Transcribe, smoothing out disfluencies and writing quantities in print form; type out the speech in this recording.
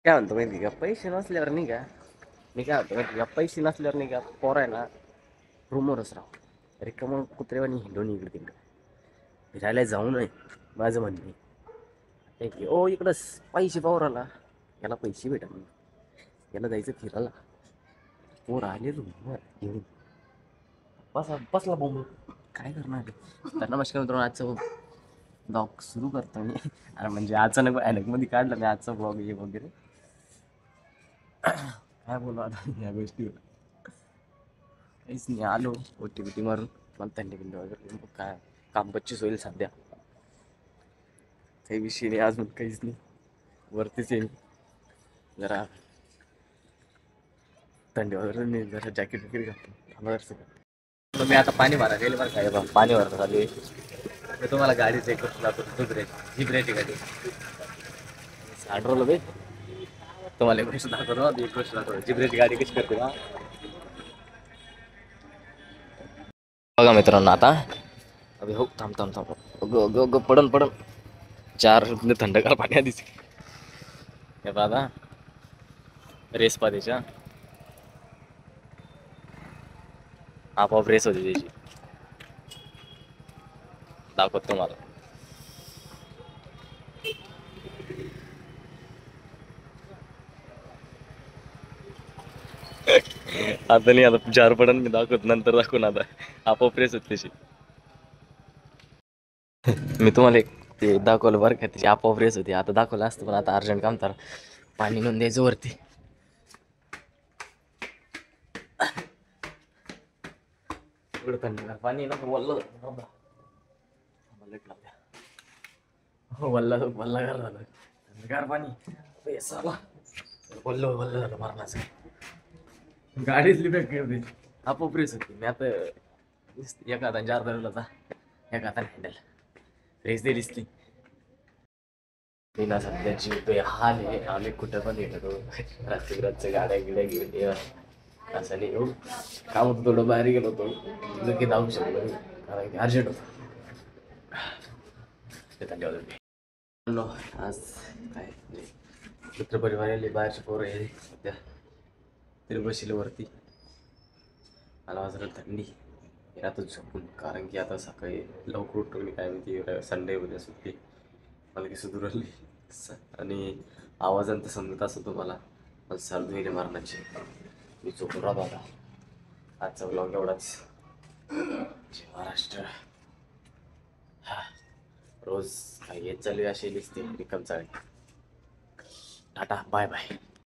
काय म्हणतो माहिती का, पैसे नसल्यावर नाही का, मी काय म्हणतो माहिती का, पैसे नसल्यावर नाही का पोर आहे ना रूमवरच राहू रिकामं कुत्रेवानी हिंडून इकडे तिकडे फिरायला जाऊ नये माझं म्हणणे. की ओ इकडंच पैसे पाहू राहिला, याला पैसे भेटत नाही, याला जायचं फिरायला, पोर आले रूमवर घेऊन बसला बोंब. काय करणार. तर नमस्कार मित्रांनो, आजचं ब्लॉग सुरू करतो मी. अरे म्हणजे अचानक मध्ये काढलं मी आजचा ब्लॉग हे वगैरे. काय बोलू आता या गोष्टीवर. काहीच नाही, आलो ओटी मारून मला थंडी बिंडी वगैरे काय काम बच्चीच होईल सध्या. काही विषय नाही अजून, काहीच नाही, वरतीच येईल जरा थंडी वगैरे नाही, जरा जॅकेट वगैरे घालतो. तर मी आता पाणी भरा गेले बरं काय, पाणी भरत चालू आहे. मी तुम्हाला गाडी चेक करून जातो. जिब्रेची गाडी आढळलं बे तुम्हाला एक गोष्ट दाखवतो. एक गोष्ट दाखवतो, जिब्रेची गाडी कशी करते ना बघा मित्रांनो. आता अबे हो, थांब पडन चार थंडगार पाणी आधीच हे दादा रेस पाण्याच्या आपोआप रेस होती त्याची. दाखवतो तुम्हाला. आता नाही, आता चार पडन मी दाखवत, नंतर दाखवून. आता आपोआप रेस होती त्याची. मी तुम्हाला एक ते दाखवलं बरं का, त्याची आपोआप रेस होती. आता दाखवलं असतं पण आता अर्जंट काम, तर पाणी नेऊन द्यायचं वरती. एवढं थंडगार पाणी ना, वल्ल वल्लगार झालं. थंडगार पाणी बेसाला वल्ल झालं मारण्याचं. गाडीतली बॅग करते आपोआप रेस होती. मी आता एका हाताने चार धरला होता, एका हाताने हँडल रेस दे दिसली. बिना सध्याची बेहाल आहे. आम्ही कुठं पण येतो रात्री गाड्या घेऊन ये असं नाही येऊ. काम होतं थोडं, बाहेर गेलो होतो की जाऊ शकलो नाही, कारण की अर्जंट होतं. आज काय मित्रपरिवार आले, बाहेरचे पोरं आहे सध्या तरी बसले वरती. मला वाजलं थंडी यातच झोपून, कारण की आता सकाळी लवकर उठतो मी. काय म्हणते संडे उद्या सुट्टी, मला की सुधरली. आणि आवाजांत समजत असं तुम्हाला पण सर्दी मारण्याची. मी झोपून राहतो आता. आजचा ब्लॉग एवढाच. जय महाराष्ट्र. रोज काही येत चालू अशी दिसते रिकाम चाळी. Tata bye bye.